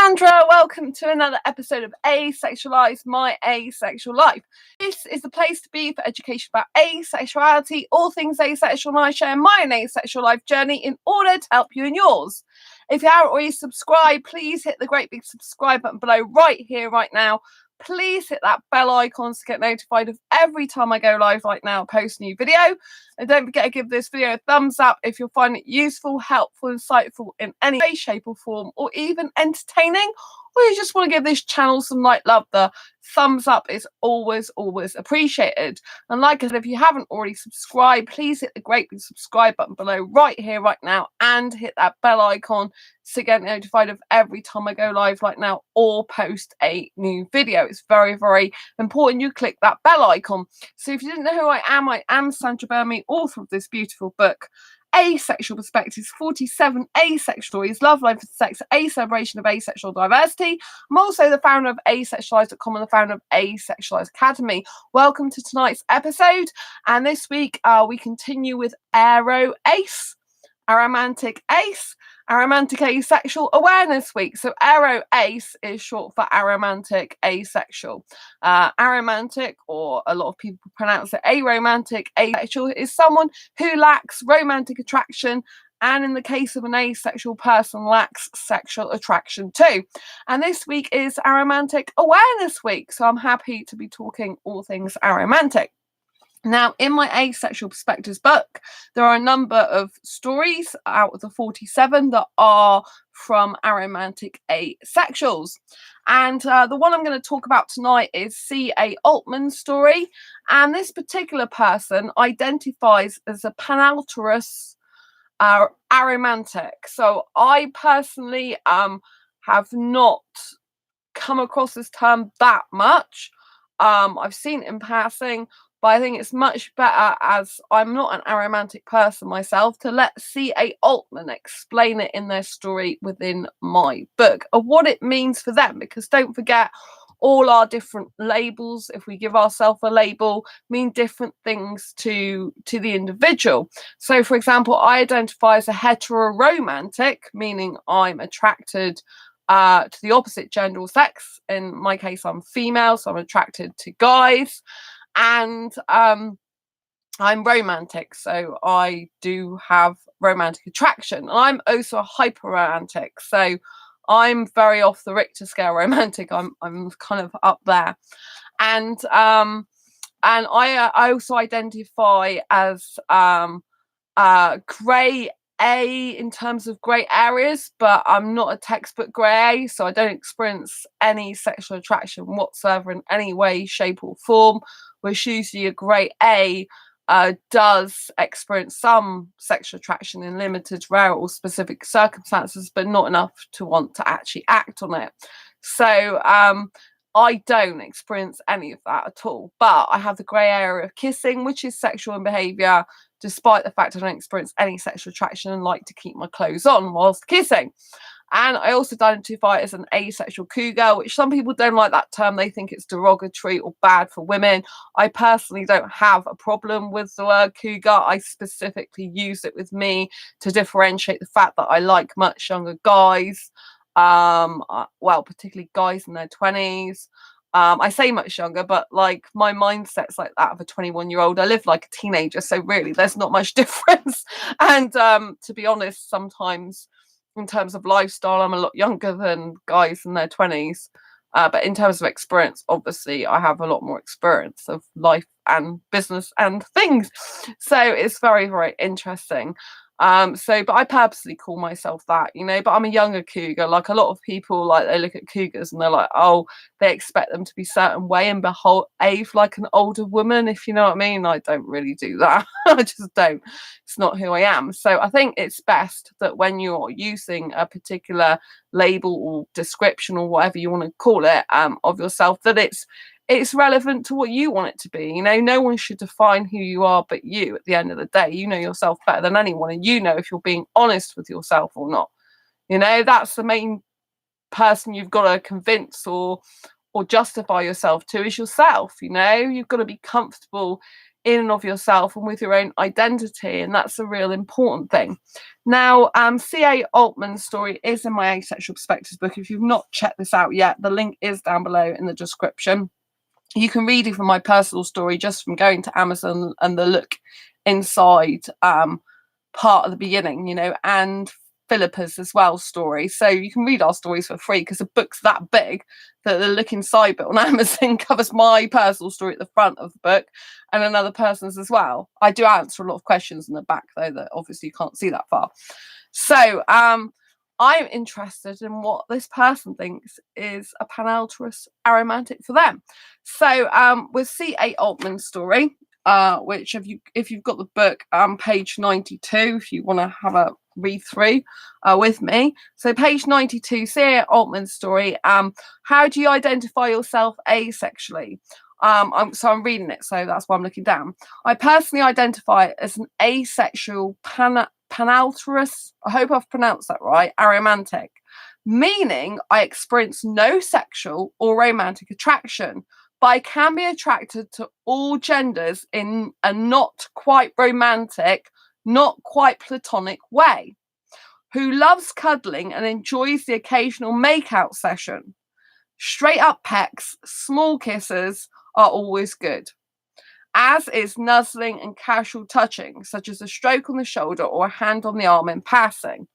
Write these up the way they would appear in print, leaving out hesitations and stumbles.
Sandra, welcome to another episode of Asexualize My Asexual Life. This is the place to be for education about asexuality, all things asexual, and I share my own asexual life journey in order to help you in yours. If you haven't already subscribed, please hit the great big subscribe button below right here, right now. Please hit that bell icon to get notified of every time I go live right now, post a new video. And don't forget to give this video a thumbs up if you'll find it useful, helpful, insightful in any way, shape or form, or even entertaining, or you just want to give this channel some light love. The thumbs up is always appreciated. And like I said, if you haven't already subscribed, please hit the great big subscribe button below right here, right now, and hit that bell icon to get notified of every time I go live right now or post a new video. It's very important you click that bell icon. So if you didn't know who I am Sandra Burmy, author of this beautiful book, Asexual Perspectives, 47 Asexual Stories, Love, Life and Sex, a celebration of asexual diversity. I'm also the founder of asexualize.com and the founder of Asexualize Academy. Welcome to tonight's episode, and this week we continue with Aromantic Asexual Awareness Week. So Ace is short for Aromantic Asexual. Aromantic, or a lot of people pronounce it aromantic, asexual, is someone who lacks romantic attraction, and in the case of an asexual person, lacks sexual attraction too. And this week is Aromantic Awareness Week, so I'm happy to be talking all things aromantic. Now, in my Asexual Perspectives book, there are a number of stories out of the 47 that are from Aromantic Asexuals. And the one I'm going to talk about tonight is C.A. Oltmann's story. And this particular person identifies as a Panalterous Aromantic. So I personally have not come across this term that much. I've seen it in passing, but I think it's much better, as I'm not an aromantic person myself, to let C.A. Oltmann explain it in their story within my book of what it means for them. Because don't forget, all our different labels, if we give ourselves a label, mean different things to the individual. So, for example, I identify as a heteroromantic, meaning I'm attracted to the opposite gender or sex. In my case, I'm female, so I'm attracted to guys. And I'm romantic, so I do have romantic attraction. I'm also a hyperromantic, so I'm very off the Richter scale romantic. I'm kind of up there. And I also identify as grey A in terms of grey areas, but I'm not a textbook grey A, so I don't experience any sexual attraction whatsoever in any way, shape or form, which usually a grey A does experience some sexual attraction in limited, rare or specific circumstances, but not enough to want to actually act on it. So I don't experience any of that at all, but I have the grey area of kissing, which is sexual in behaviour, despite the fact I don't experience any sexual attraction and like to keep my clothes on whilst kissing. And I also identify as an asexual cougar, which some people don't like that term. They think it's derogatory or bad for women. I personally don't have a problem with the word cougar. I specifically use it with me to differentiate the fact that I like much younger guys. Well, particularly guys in their 20s. I say much younger, but like my mindset's like that of a 21-year-old. I live like a teenager, so really there's not much difference. And to be honest, sometimes in terms of lifestyle, I'm a lot younger than guys in their 20s. But in terms of experience, obviously, I have a lot more experience of life and business and things. So it's very interesting. But I purposely call myself that, but I'm a younger cougar. Like a lot of people, like they look at cougars and they're like, oh, they expect them to be a certain way and behave like an older woman, if you know what I mean. I don't really do that. I just don't. It's not who I am. So I think it's best that when you're using a particular label or description or whatever you want to call it of yourself, that it's relevant to what you want it to be. No one should define who you are but you. At the end of the day, you know yourself better than anyone, and you know if you're being honest with yourself or not. That's the main person you've got to convince or justify yourself to, is yourself. You've got to be comfortable in and of yourself and with your own identity, and that's a real important thing. Now, C.A. Oltmann's story is in my Asexual Perspectives book. If you've not checked this out yet, the link is down below in the description. You can read it from my personal story just from going to Amazon and the look inside part of the beginning, you know, and Philippa's as well story. So you can read our stories for free because the book's that big that the look inside bit on Amazon covers my personal story at the front of the book and another person's as well. I do answer a lot of questions in the back though that obviously you can't see that far. So I'm interested in what this person thinks is a Panalterous aromantic for them. So with C.A. Oltmann's story, which if you've got the book, page 92, if you want to have a read through with me. So page 92, C.A. Oltmann's story. How do you identify yourself asexually? I'm reading it, so that's why I'm looking down. I personally identify as an asexual Panalterous, I hope I've pronounced that right, aromantic, meaning I experience no sexual or romantic attraction, but I can be attracted to all genders in a not quite romantic, not quite platonic way, who loves cuddling and enjoys the occasional makeout session. Straight up pecks, small kisses are always good, as is nuzzling and casual touching, such as a stroke on the shoulder or a hand on the arm in passing.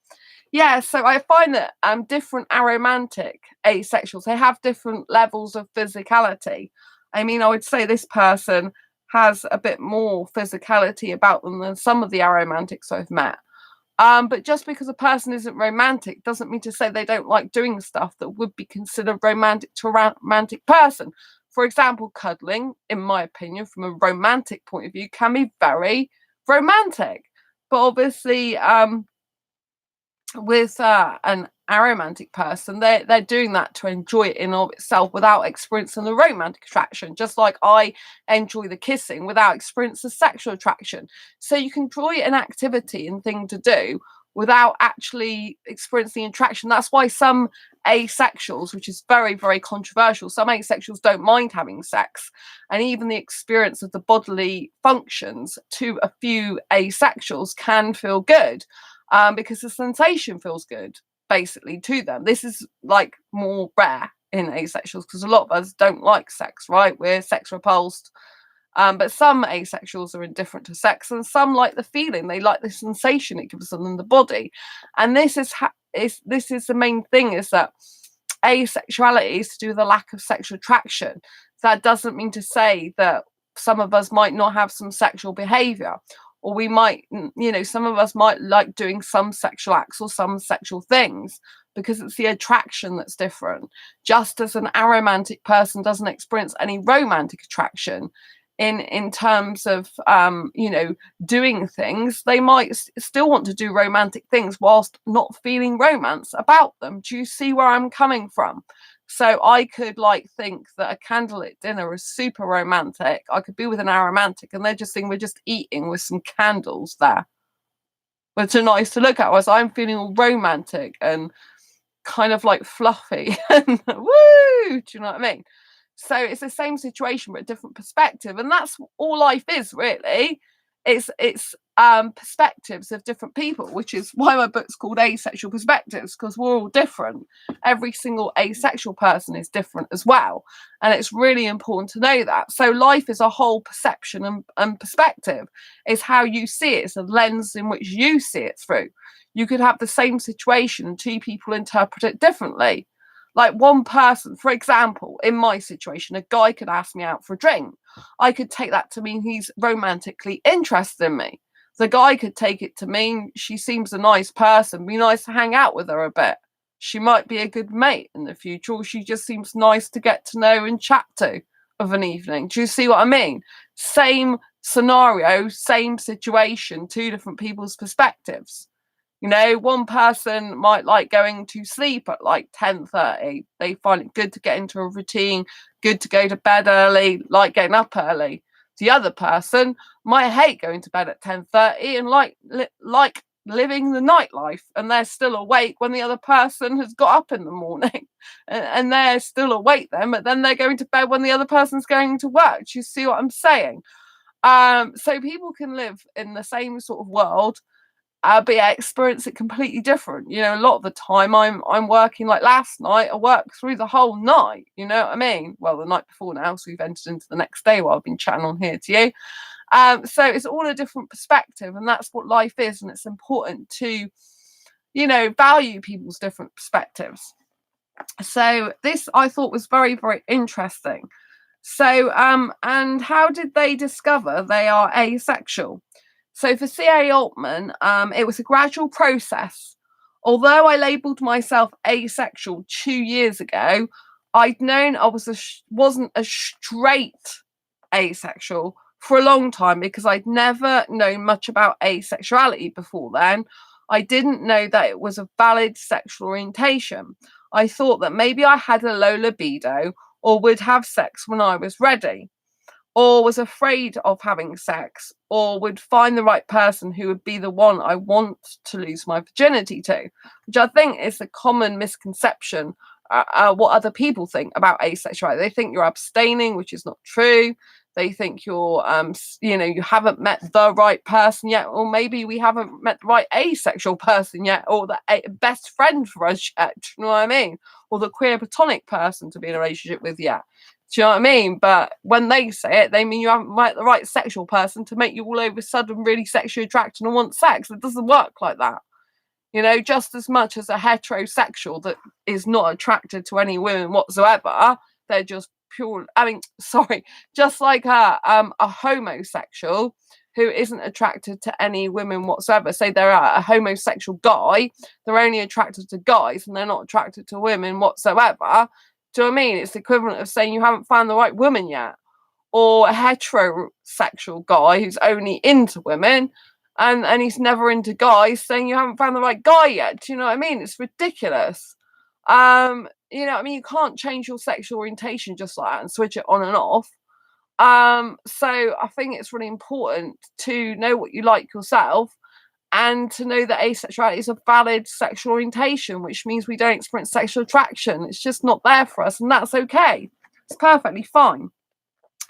Yeah, so I find that different aromantic asexuals, they have different levels of physicality. I mean, I would say this person has a bit more physicality about them than some of the aromantics I've met. But just because a person isn't romantic doesn't mean to say they don't like doing stuff that would be considered romantic to a romantic person. For example, cuddling, in my opinion, from a romantic point of view, can be very romantic. But obviously, with an aromantic person, they're doing that to enjoy it in of itself without experiencing the romantic attraction, just like I enjoy the kissing without experiencing sexual attraction. So you can enjoy an activity and thing to do without actually experiencing attraction. That's why some asexuals, which is very, very controversial, some asexuals don't mind having sex, and even the experience of the bodily functions to a few asexuals can feel good. Because the sensation feels good, basically, to them. This is like more rare in asexuals because a lot of us don't like sex, right? We're sex repulsed. But some asexuals are indifferent to sex, and some like the feeling. They like the sensation it gives them in the body. And this is the main thing: is that asexuality is to do with a lack of sexual attraction. That doesn't mean to say that some of us might not have some sexual behavior, or we might, you know, some of us might like doing some sexual acts or some sexual things because it's the attraction that's different. Just as an aromantic person doesn't experience any romantic attraction in terms of, you know, doing things, they might still want to do romantic things whilst not feeling romance about them. Do you see where I'm coming from? So I could like think that a candlelit dinner is super romantic. I could be with an aromantic and they're just think we're just eating with some candles there. But it's nice to look at, whereas I'm feeling all romantic and kind of like fluffy and woo, do you know what I mean? So it's the same situation but a different perspective, and that's all life is really. It's perspectives of different people, which is why my book's called Asexual Perspectives, because we're all different. Every single asexual person is different as well, and it's really important to know that. So life is a whole perception and perspective. It's how you see it. It's a lens in which you see it through. You could have the same situation and two people interpret it differently. Like one person, for example, in my situation, a guy could ask me out for a drink. I could take that to mean he's romantically interested in me. The guy could take it to mean she seems a nice person, be nice to hang out with her a bit. She might be a good mate in the future, or she just seems nice to get to know and chat to of an evening. Do you see what I mean? Same scenario, same situation, two different people's perspectives. You know, one person might like going to sleep at like 10:30. They find it good to get into a routine, good to go to bed early, like getting up early. The other person might hate going to bed at 10:30 and like living the nightlife, and they're still awake when the other person has got up in the morning and they're still awake then, but then they're going to bed when the other person's going to work. Do you see what I'm saying? So people can live in the same sort of world, but yeah, experience it completely different. You know, a lot of the time I'm working. Like last night, I worked through the whole night. You know what I mean? Well, the night before now, so we've entered into the next day while I've been chatting on here to you. So it's all a different perspective, and that's what life is, and it's important to, you know, value people's different perspectives. So this I thought was very, very interesting. So, and how did they discover they are asexual? So for C.A. Oltmann, it was a gradual process. Although I labelled myself asexual 2 years ago, I'd known I wasn't a straight asexual for a long time because I'd never known much about asexuality before then. I didn't know that it was a valid sexual orientation. I thought that maybe I had a low libido or would have sex when I was ready, or was afraid of having sex, or would find the right person who would be the one I want to lose my virginity to, which I think is a common misconception. What other people think about asexuality. They think you're abstaining, which is not true. They think you're, you know, you haven't met the right person yet, or maybe we haven't met the right asexual person yet, or the best friend for us yet. Do you know what I mean? Or the queer platonic person to be in a relationship with yet. Do you know what I mean? But when they say it, they mean you haven't met the right sexual person to make you all of a sudden really sexually attracted and want sex. It doesn't work like that. You know, just as much as a heterosexual that is not attracted to any women whatsoever, they're just pure. I mean, sorry, just like a homosexual who isn't attracted to any women whatsoever. Say they're a homosexual guy, they're only attracted to guys and they're not attracted to women whatsoever. Do you know what I mean? It's the equivalent of saying you haven't found the right woman yet. Or a heterosexual guy who's only into women and he's never into guys, saying you haven't found the right guy yet. Do you know what I mean? It's ridiculous. You know, I mean, you can't change your sexual orientation just like that and switch it on and off. So I think it's really important to know what you like yourself and to know that asexuality is a valid sexual orientation, which means we don't experience sexual attraction. It's just not there for us, and that's okay. It's perfectly fine.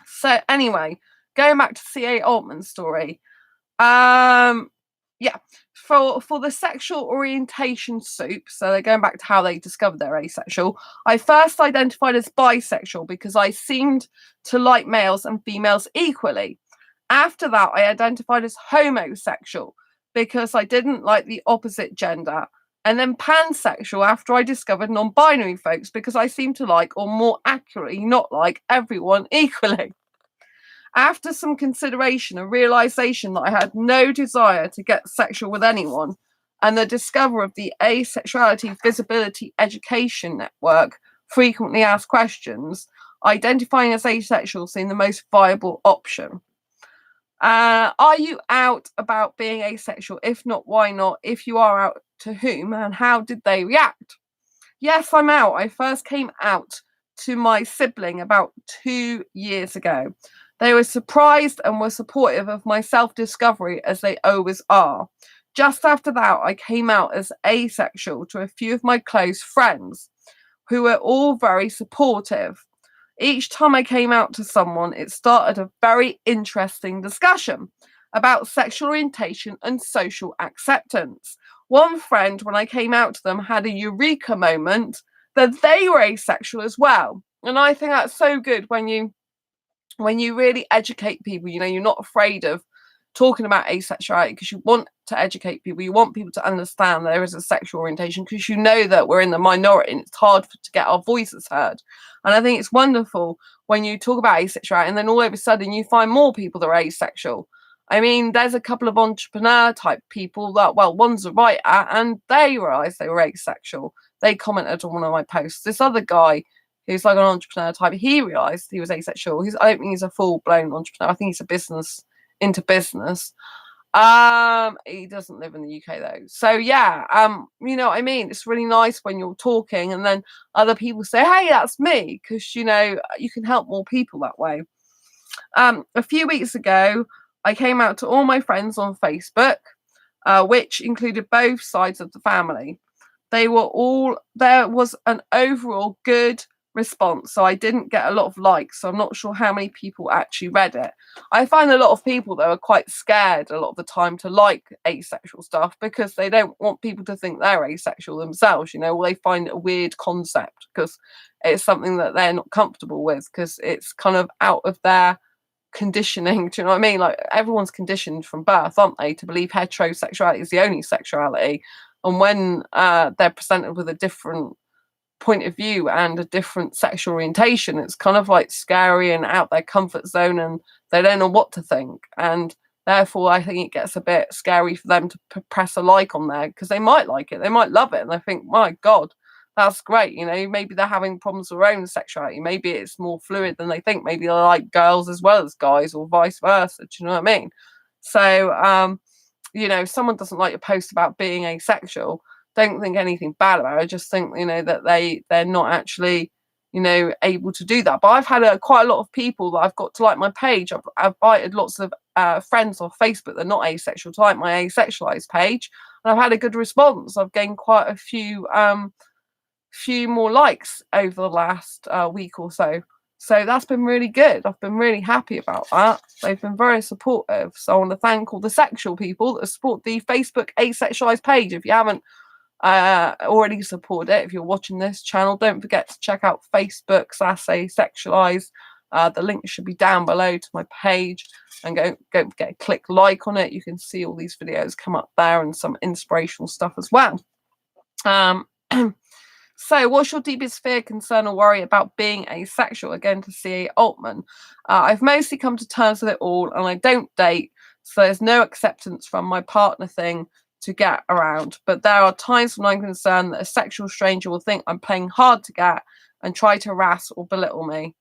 So anyway, going back to C.A. Oltmann's story, yeah, for the sexual orientation soup, so they're going back to how they discovered they're asexual. I first identified as bisexual because I seemed to like males and females equally. After that, I identified as homosexual because I didn't like the opposite gender. And then pansexual after I discovered non-binary folks because I seem to like, or more accurately, not like everyone equally. After some consideration and realization that I had no desire to get sexual with anyone, and the discovery of the Asexuality Visibility Education Network frequently asked questions, identifying as asexual seemed the most viable option. Are you out about being asexual? If not, why not? If you are out, to whom and how did they react? Yes, I'm out. I first came out to my sibling about 2 years ago. They were surprised and were supportive of my self-discovery as they always are. Just after that, I came out as asexual to a few of my close friends who were all very supportive. Each time I came out to someone, it started a very interesting discussion about sexual orientation and social acceptance. One friend, when I came out to them, had a eureka moment that they were asexual as well. And I think that's so good when you really educate people. You know, you're not afraid of talking about asexuality because you want to educate people. You want people to understand there is a sexual orientation because you know that we're in the minority and it's hard to get our voices heard. And I think it's wonderful when you talk about asexuality and then all of a sudden you find more people that are asexual. I mean, there's a couple of entrepreneur type people that, well, one's a writer and they realised they were asexual. They commented on one of my posts. This other guy who's like an entrepreneur type, he realised he was asexual. I don't think he's a full-blown entrepreneur. I think he's into business. He doesn't live in the UK though. So yeah, you know what I mean? It's really nice when you're talking and then other people say, hey, that's me, because you know, you can help more people that way. A few weeks ago, I came out to all my friends on Facebook, which included both sides of the family. There was an overall good response, so I didn't get a lot of likes, so I'm not sure how many people actually read it. I find a lot of people though are quite scared a lot of the time to like asexual stuff because they don't want people to think they're asexual themselves, you know, or they find it a weird concept because it's something that they're not comfortable with because it's kind of out of their conditioning. Do you know what I mean? Like everyone's conditioned from birth, aren't they, to believe heterosexuality is the only sexuality, and when they're presented with a different point of view and a different sexual orientation, it's kind of like scary and out their comfort zone, and they don't know what to think, and therefore I think it gets a bit scary for them to press a like on there because they might like it, they might love it, and they think, my god, that's great, you know, maybe they're having problems with their own sexuality, maybe it's more fluid than they think, maybe they like girls as well as guys or vice versa. Do you know what I mean? So you know, if someone doesn't like a post about being asexual, don't think anything bad about it. I just think, you know, that they're not actually, you know, able to do that. But I've had quite a lot of people that I've got to like my page. I've invited lots of friends off Facebook that are not asexual to like my asexualized page, and I've had a good response. I've gained quite a few more likes over the last week or so. So that's been really good. I've been really happy about that. They've been very supportive. So I want to thank all the sexual people that support the Facebook asexualized page. If you haven't already supported it, if you're watching this channel, don't forget to check out Facebook /asexualized. The link should be down below to my page, and go click like on it. You can see all these videos come up there and some inspirational stuff as well. So what's your deepest fear, concern or worry about being asexual? Again, to CA Oltmann. I've mostly come to terms with it all, and I don't date, so there's no acceptance from my partner thing to get around. But there are times when I'm concerned that a sexual stranger will think I'm playing hard to get and try to harass or belittle me.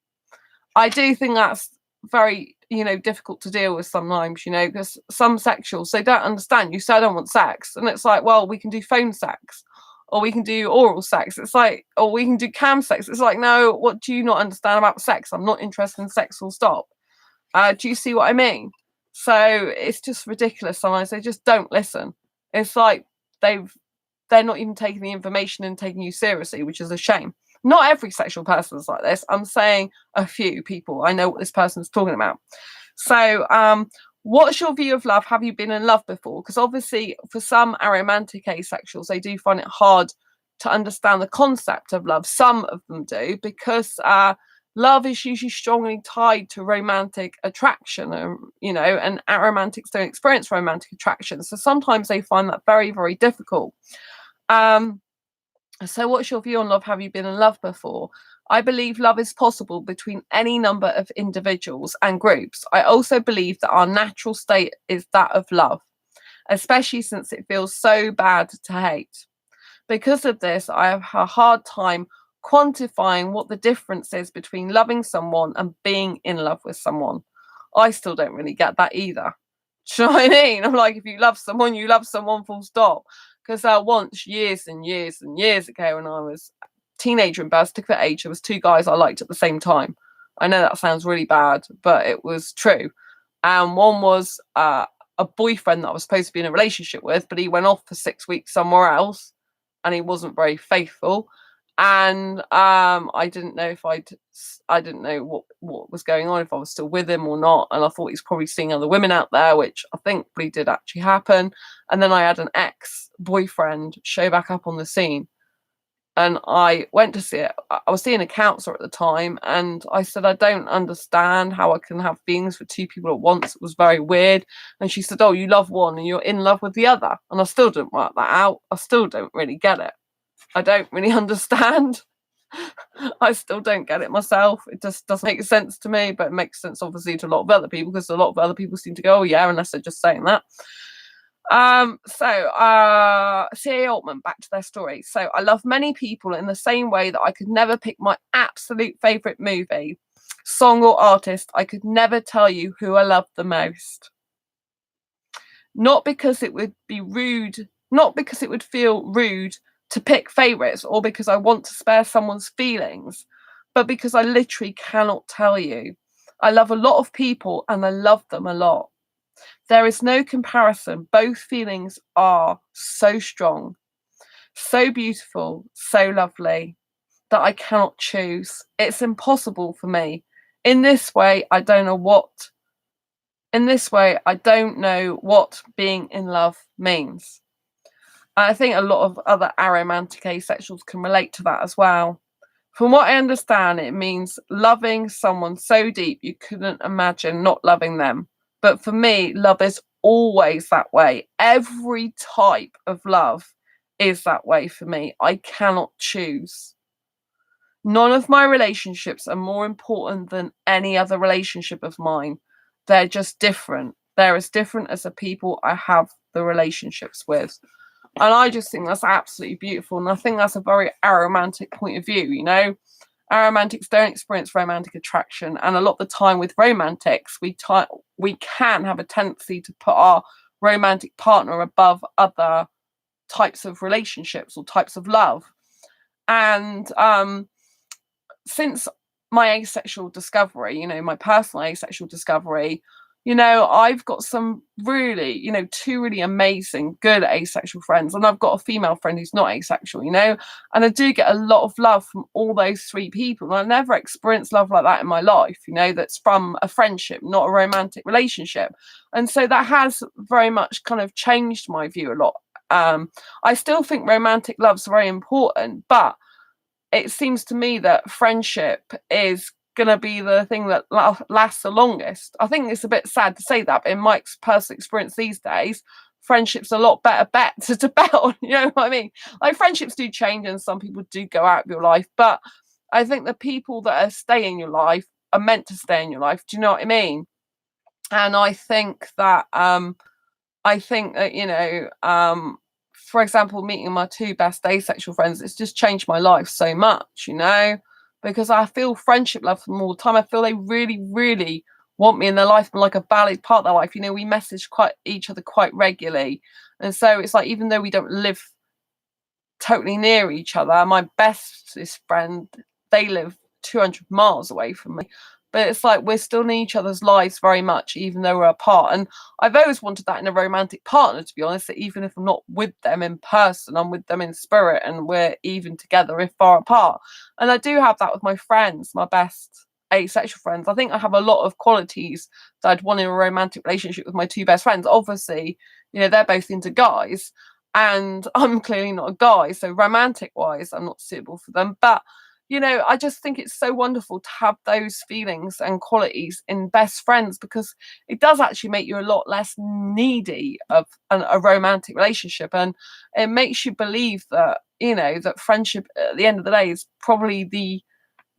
I do think that's very, you know, difficult to deal with sometimes, you know, because some sexuals, they don't understand. You say, I don't want sex. And it's like, well, we can do phone sex, or we can do oral sex. It's like, or we can do cam sex. It's like, no, what do you not understand about sex? I'm not interested in sex, full stop. Do you see what I mean? So it's just ridiculous sometimes. They just don't listen. It's like they're not even taking the information and taking you seriously, which is a shame. Not every sexual person is like this. I'm saying a few people. I know what this person's talking about. So what's your view of love? Have you been in love before? Because obviously for some aromantic asexuals, they do find it hard to understand the concept of love. Some of them do, because love is usually strongly tied to romantic attraction, you know, and aromantics don't experience romantic attraction. So sometimes they find that very, very difficult. So what's your view on love? Have you been in love before? I believe love is possible between any number of individuals and groups. I also believe that our natural state is that of love, especially since it feels so bad to hate. Because of this, I have a hard time quantifying what the difference is between loving someone and being in love with someone. I still don't really get that either. Do you know what I mean? I'm like, if you love someone, you love someone, full stop. Because once, years and years and years ago, when I was a teenager in birth certificate age, there was two guys I liked at the same time. I know that sounds really bad, but it was true. And one was a boyfriend that I was supposed to be in a relationship with, but he went off for 6 weeks somewhere else, and he wasn't very faithful. And I didn't know if I didn't know what was going on, if I was still with him or not. And I thought he's probably seeing other women out there, which I think really did actually happen. And then I had an ex-boyfriend show back up on the scene, and I went to see it. I was seeing a counsellor at the time, and I said, I don't understand how I can have feelings for two people at once. It was very weird. And she said, oh, you love one and you're in love with the other. And I still didn't work that out. I still don't really get it. I don't really understand. I still don't get it myself. It just doesn't make sense to me, but it makes sense obviously to a lot of other people, because a lot of other people seem to go, oh yeah, unless they're just saying that. C.A. Oltmann, back to their story. So I love many people in the same way that I could never pick my absolute favourite movie, song or artist. I could never tell you who I love the most. Not because it would be rude, not because it would feel rude to pick favourites, or because I want to spare someone's feelings, but because I literally cannot tell you. I love a lot of people and I love them a lot. There is no comparison. Both feelings are so strong, so beautiful, so lovely. that I cannot choose. It's impossible for me. In this way, I don't know what being in love means. And I think a lot of other aromantic asexuals can relate to that as well. From what I understand, it means loving someone so deep you couldn't imagine not loving them. But for me, love is always that way. Every type of love is that way for me. I cannot choose. None of my relationships are more important than any other relationship of mine. They're just different. They're as different as the people I have the relationships with. And I just think that's absolutely beautiful. And I think that's a very aromantic point of view, you know? Aromantics don't experience romantic attraction. And a lot of the time with romantics, we can have a tendency to put our romantic partner above other types of relationships or types of love. And since my asexual discovery, you know, my personal asexual discovery, you know, I've got some really, you know, two really amazing, good asexual friends. And I've got a female friend who's not asexual, you know, and I do get a lot of love from all those three people. And I never experienced love like that in my life, you know, that's from a friendship, not a romantic relationship. And so that has very much kind of changed my view a lot. I still think romantic love's very important, but it seems to me that friendship is going to be the thing that lasts the longest. I think it's a bit sad to say that, but in my personal experience these days, friendship's a lot better bet to bet on. You know what I mean? Like friendships do change and some people do go out of your life, but I think the people that stay in your life are meant to stay in your life. Do you know what I mean? And I think that, you know, for example, meeting my two best asexual friends, it's just changed my life so much, you know, because I feel friendship love from them all the time. I feel they really, really want me in their life and like a valid part of their life. You know, we message each other quite regularly. And so it's like, even though we don't live totally near each other, my bestest friend, they live 200 miles away from me. But it's like we're still in each other's lives very much, even though we're apart. And I've always wanted that in a romantic partner, to be honest, that even if I'm not with them in person, I'm with them in spirit and we're even together if far apart. And I do have that with my friends, my best asexual friends. I think I have a lot of qualities that I'd want in a romantic relationship with my two best friends. Obviously, you know, they're both into guys and I'm clearly not a guy. So romantic wise, I'm not suitable for them. But you know, I just think it's so wonderful to have those feelings and qualities in best friends because it does actually make you a lot less needy of a romantic relationship. And it makes you believe that, you know, that friendship at the end of the day is probably the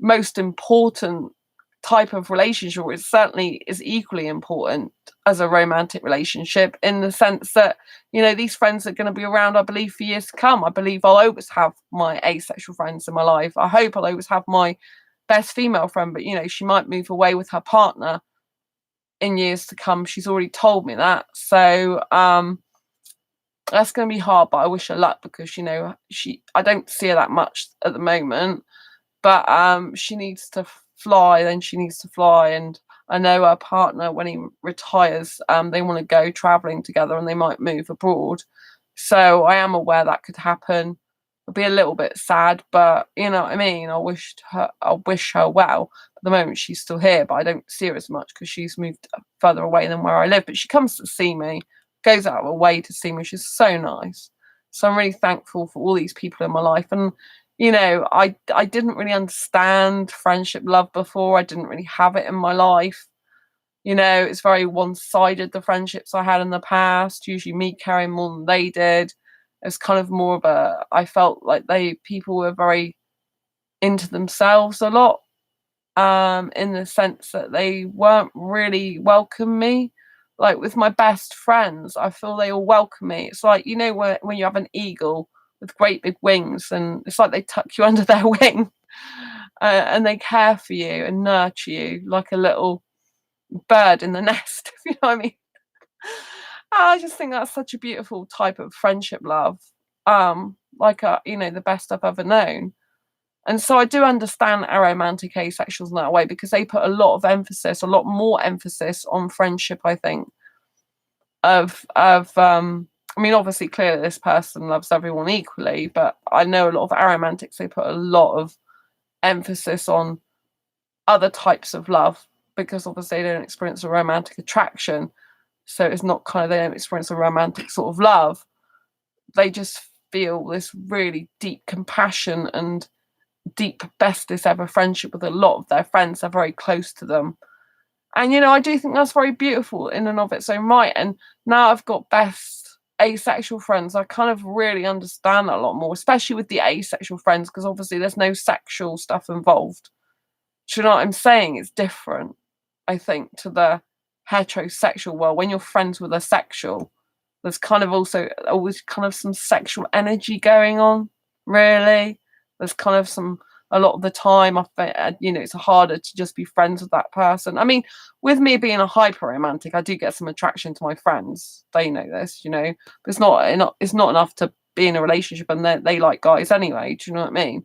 most important type of relationship, or it certainly is equally important as a romantic relationship in the sense that, you know, these friends are going to be around, I believe, for years to come. I believe I'll always have my asexual friends in my life. I hope I'll always have my best female friend, but, you know, she might move away with her partner in years to come. She's already told me that. So, that's going to be hard, but I wish her luck because, you know, I don't see her that much at the moment, but she needs to fly, then she needs to fly. And I know her partner, when he retires, they want to go traveling together and they might move abroad. So I am aware that could happen. It'll be a little bit sad, but you know what I mean. I wish her well. At the moment she's still here, but I don't see her as much because she's moved further away than where I live. But she comes to see me, goes out of her way to see me. She's so nice. So I'm really thankful for all these people in my life. And you know, I didn't really understand friendship love before. I didn't really have it in my life. You know, it's very one-sided, the friendships I had in the past, usually me caring more than they did. It's kind of more of I felt like people were very into themselves a lot, in the sense that they weren't really welcome me. Like with my best friends, I feel they all welcome me. It's like, you know, when you have an eagle with great big wings and it's like they tuck you under their wing, and they care for you and nurture you like a little bird in the nest, if you know what I mean. I just think that's such a beautiful type of friendship love. Like you know, the best I've ever known. And so I do understand aromantic asexuals in that way because they put a lot of emphasis, a lot more emphasis on friendship, I think. I mean, obviously, clearly this person loves everyone equally, but I know a lot of aromantics, they put a lot of emphasis on other types of love, because obviously they don't experience a romantic attraction. So it's not kind of, they don't experience a romantic sort of love. They just feel this really deep compassion and deep bestest ever friendship with a lot of their friends. They're very close to them. And, you know, I do think that's very beautiful in and of its own right. And now I've got best asexual friends, I kind of really understand that a lot more, especially with the asexual friends, because obviously there's no sexual stuff involved. Do you know what I'm saying? It's different, I think, to the heterosexual world. When you're friends with a sexual, there's kind of also always kind of some sexual energy going on, really. There's kind of some, a lot of the time, I think, you know, it's harder to just be friends with that person. I mean, with me being a hyper romantic, I do get some attraction to my friends. They know this, you know, but it's not enough to be in a relationship, and they like guys anyway. Do you know what I mean?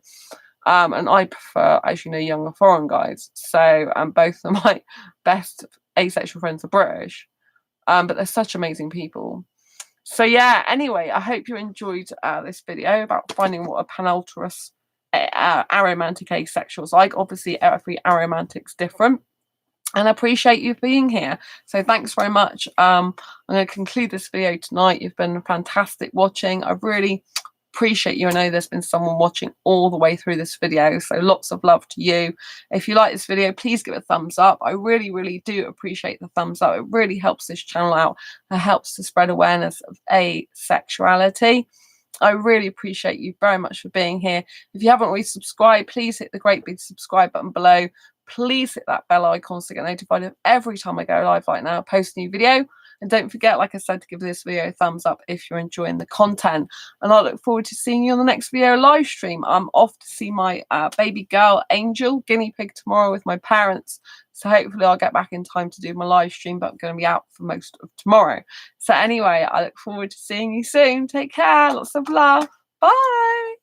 And I prefer, as you know, younger foreign guys. So, both of my best asexual friends are British. But they're such amazing people. So yeah, anyway, I hope you enjoyed this video about finding what a Panalterous aromantic asexual is like. Obviously, every aromantic's different. And I appreciate you being here. So thanks very much. I'm going to conclude this video tonight. You've been fantastic watching. I really appreciate you. I know there's been someone watching all the way through this video, so lots of love to you. If you like this video, please give it a thumbs up. I really do appreciate the thumbs up. It really helps this channel out. It helps to spread awareness of asexuality. I really appreciate you very much for being here. If you haven't already subscribed, please hit the great big subscribe button below. Please hit that bell icon to get notified of every time I go live like now, post a new video. And don't forget, like I said, to give this video a thumbs up if you're enjoying the content. And I look forward to seeing you on the next video live stream. I'm off to see my baby girl, Angel, guinea pig, tomorrow with my parents. So hopefully I'll get back in time to do my live stream, but I'm going to be out for most of tomorrow. So anyway, I look forward to seeing you soon. Take care. Lots of love. Bye.